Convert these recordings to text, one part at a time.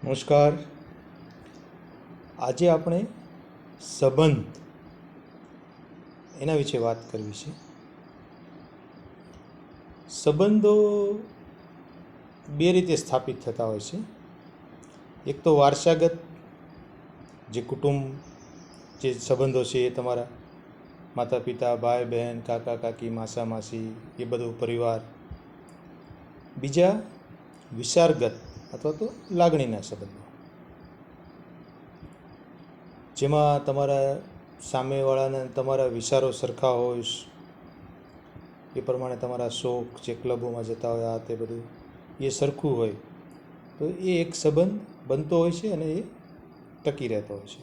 નમસ્કાર. આજે આપણે સંબંધ એના વિશે વાત કરવી છે. સંબંધો બે રીતે સ્થાપિત થતા હોય છે. એક તો વારસાગત, જે કુટુંબ, જે સંબંધો છે એ તમારા માતા પિતા, ભાઈ બહેન, કાકા કાકી, માસા માસી, એ બધું પરિવાર. બીજા વિચારગત અથવા તો લાગણીના સંબંધો, જેમાં તમારા સામેવાળાને તમારા વિચારો સરખા હોય, એ પ્રમાણે તમારા શોખ, જે ક્લબોમાં જતા હોય, આ તે બધું એ સરખું હોય, તો એ એક સંબંધ બનતો હોય છે અને એ ટકી રહેતો હોય છે.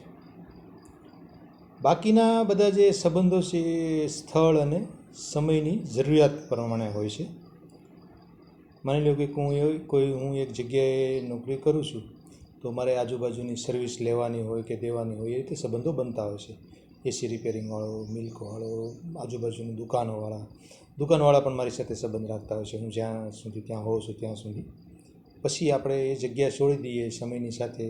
બાકીના બધા જે સંબંધો છે એ સ્થળ અને સમયની જરૂરિયાત પ્રમાણે હોય છે. માની લો કે હું એક જગ્યાએ નોકરી કરું છું, તો મારે આજુબાજુની સર્વિસ લેવાની હોય કે દેવાની હોય, એ રીતે સંબંધો બનતા હોય છે. એસી રિપેરિંગવાળો, મિલ્કવાળો, આજુબાજુની દુકાનવાળા પણ મારી સાથે સંબંધ રાખતા હોય છે. હું જ્યાં સુધી ત્યાં હોઉં છું ત્યાં સુધી. પછી આપણે એ જગ્યા છોડી દઈએ સમયની સાથે,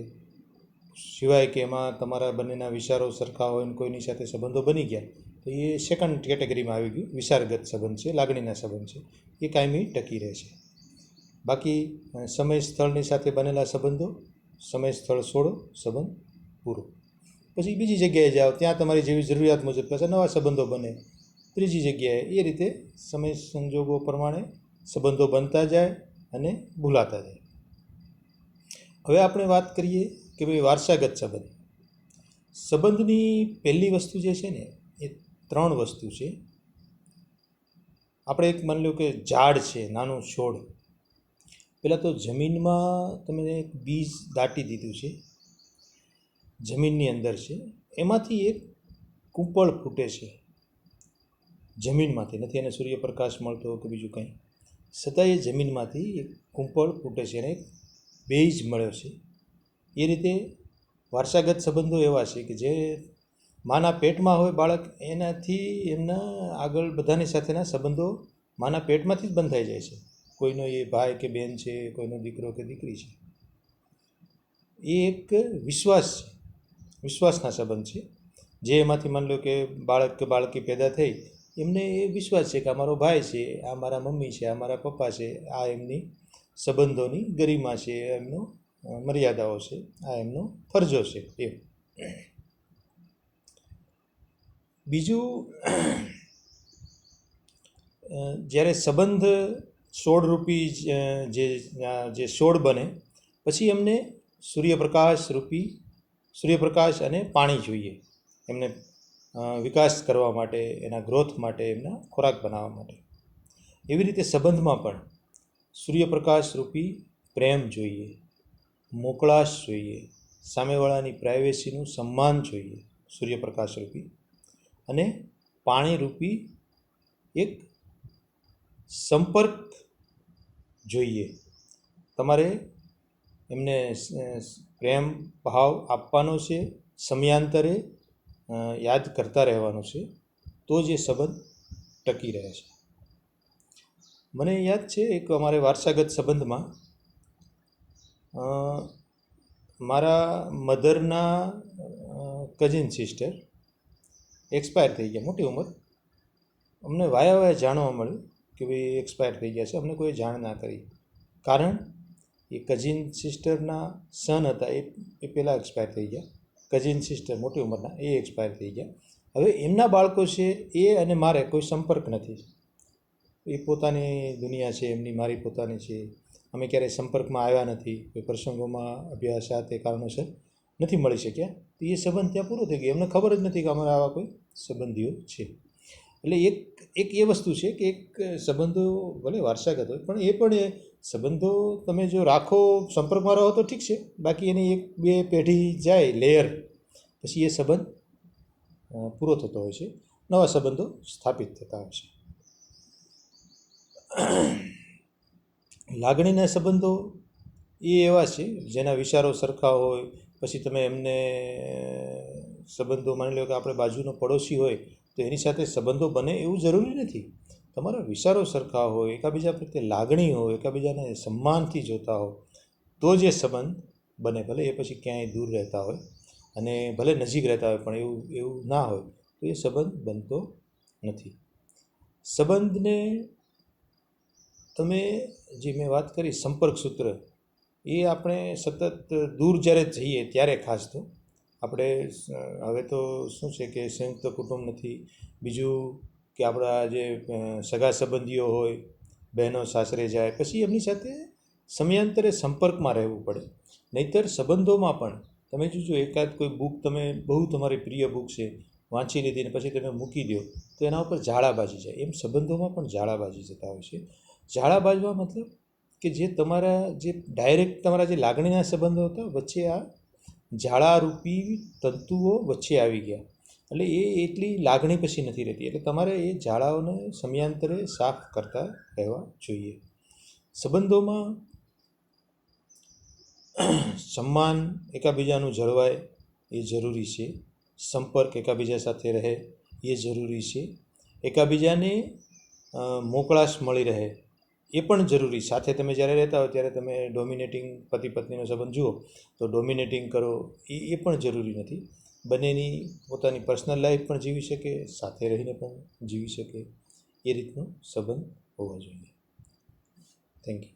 સિવાય કે એમાં તમારા બંનેના વિચારો સરખા હોય ને કોઈની સાથે સંબંધો બની ગયા, તો એ સેકન્ડ કેટેગરીમાં આવી ગયું. વિચારગત સંબંધ છે, લાગણીના સંબંધ છે, એ કાયમી ટકી રહે છે. બાકી સમય સ્થળની સાથે બનેલા સંબંધો, સમય સ્થળ છોડો, સંબંધ પૂરો. પછી બીજી જગ્યાએ જાઓ, ત્યાં તમારી જેવી જરૂરિયાત મુજબ પાછા નવા સંબંધો બને. ત્રીજી જગ્યાએ, એ રીતે સમય સંજોગો પ્રમાણે સંબંધો બનતા જાય અને ભૂલાતા જાય. હવે આપણે વાત કરીએ કે ભાઈ વારસાગત સંબંધ. સંબંધની પહેલી વસ્તુ જે છે ને, એ ત્રણ વસ્તુ છે. આપણે એક માની લો કે ઝાડ છે, નાનું છોડ. પહેલાં તો જમીનમાં તમે એક બીજ દાટી દીધું છે, જમીનની અંદર છે, એમાંથી એક કૂંપળ ફૂટે છે. જમીનમાંથી નથી, એને સૂર્યપ્રકાશ મળતો કે બીજું કંઈ, છતાંય એ જમીનમાંથી એક કૂંપળ ફૂટે છે અને એક બીજ મળ્યો છે. એ રીતે વારસાગત સંબંધો એવા છે કે જે માના પેટમાં હોય બાળક, એનાથી એમના આગળ બધાની સાથેના સંબંધો માના પેટમાંથી જ બંધાઈ જાય છે. કોઈનો એ ભાઈ કે બેન છે, કોઈનો દીકરો કે દીકરી છે. એ એક વિશ્વાસ છે, વિશ્વાસના સંબંધ છે. જે એમાંથી માની લો કે બાળક કે બાળકી પેદા થઈ, એમને એ વિશ્વાસ છે કે આ મારો ભાઈ છે, આ મારા મમ્મી છે, આ મારા પપ્પા છે, આ એમની સંબંધોની ગરિમા છે, એમનો મર્યાદાઓ છે, આ એમનો ફરજો છે. એ બીજું, જ્યારે સંબંધ છોડરૂપી જે છોડ બને, પછી એમને સૂર્યપ્રકાશ અને પાણી જોઈએ એમને વિકાસ કરવા માટે, એના ગ્રોથ માટે, એમના ખોરાક બનાવવા માટે. એવી રીતે સંબંધમાં પણ સૂર્યપ્રકાશરૂપી પ્રેમ જોઈએ, મોકળાશ જોઈએ, સામેવાળાની પ્રાઇવેસીનું સન્માન જોઈએ સૂર્યપ્રકાશરૂપી, અને પાણીરૂપી એક સંપર્ક જોઈએ. તમારે એમને પ્રેમ ભાવ આપવાનો છે, સમયાંતરે યાદ કરતા રહેવાનું છે, તો જે સંબંધ ટકી રહે છે. મને યાદ છે, એક અમારે વારસાગત સંબંધમાં મારા મધરના કઝિન સિસ્ટર એક્સપાયર થઈ ગયા, મોટી ઉંમર. અમને વાયા જાણવા મળ્યું કે ભાઈ એક્સપાયર થઈ ગયા છે. અમને કોઈ જાણ ના કરી. કારણ એ કઝિન સિસ્ટરના સન હતા, એ પહેલાં એક્સપાયર થઈ ગયા. કઝિન સિસ્ટર મોટી ઉંમરના, એ એક્સપાયર થઈ ગયા. હવે એમના બાળકો છે, એ અને મારે કોઈ સંપર્ક નથી. એ પોતાની દુનિયા છે એમની, મારી પોતાની છે. અમે ક્યારેય સંપર્કમાં આવ્યા નથી, કોઈ પ્રસંગોમાં અભ્યાસ આ તે કારણોસર નથી મળી શક્યા. તો એ સંબંધ ત્યાં પૂરો થઈ ગયો. એમને ખબર જ નથી કે અમારા આવા કોઈ સંબંધીઓ છે. એટલે એક એ વસ્તુ છે કે એક સંબંધો ભલે વારસાગત હોય, પણ એ સંબંધો તમે જો રાખો, સંપર્કમાં રહો તો ઠીક છે. બાકી એની એક બે પેઢી જાય, લેયર, પછી એ સંબંધ પૂરો થતો હોય છે, નવા સંબંધો સ્થાપિત થતા હોય છે. લાગણીના સંબંધો એ એવા છે જેના વિચારો સરખા હોય. પછી તમે એમને સંબંધો, માની લો કે આપણે બાજુનો પડોશી હોય, તો એની સાથે સંબંધો બને એવું જરૂરી નથી. તમારા વિચારો સરખા હોય, એકાબીજા પ્રત્યે લાગણી હોય, એકાબીજાને સન્માનથી જોતા હો, તો જે સંબંધ બને, ભલે એ પછી ક્યાંય દૂર રહેતા હોય અને ભલે નજીક રહેતા હોય, પણ એવું ના હોય તો એ સંબંધ બનતો નથી. સંબંધને તમે જે મેં વાત કરી સંપર્ક સૂત્ર, એ આપણે સતત દૂર જ્યારે જઈએ ત્યારે ખાસ તો આપણે હવે તો શું છે કે સંયુક્ત કુટુંબ નથી, બીજું કે આપણા જે સગા સંબંધીઓ હોય, બહેનો સાસરે જાય, પછી એમની સાથે સમયાંતરે સંપર્કમાં રહેવું પડે. નહીંતર સંબંધોમાં પણ તમે જોજો, એકાદ કોઈ બુક તમે બહુ તમારી પ્રિય બુક છે, વાંચી લીધી ને પછી તમે મૂકી દો તો એના ઉપર ઝાડા બાજી જાય. એમ સંબંધોમાં પણ ઝાડા બાજી જતા હોય છે. ઝાડા બાજવા મતલબ કે જે તમારા જે ડાયરેક્ટ તમારા જે લાગણીના સંબંધો હતા, વચ્ચે આ ઝાડારૂપી તંતુઓ વચ્ચે આવી ગયા, એટલે એ એટલી લાગણી પછી નથી રહેતી. એટલે તમારે એ ઝાડાઓને સમયાંતરે સાફ કરતા રહેવા જોઈએ. સંબંધોમાં સન્માન એકાબીજાનું જળવાય એ જરૂરી છે. સંપર્ક એકાબીજા સાથે રહે એ જરૂરી છે. એકાબીજાને મોકળાશ મળી રહે એ પણ જરૂરી. સાથે તમે જ્યારે રહેતા હોય ત્યારે તમે ડોમિનેટિંગ પતિ પત્નીનો સંબંધ જુઓ તો ડોમિનેટિંગ કરો એ પણ જરૂરી નથી. બંનેની પોતાની પર્સનલ લાઈફ પણ જીવી શકે, સાથે રહીને પણ જીવી શકે, એ રીતનો સંબંધ હોવો જોઈએ. Thank you.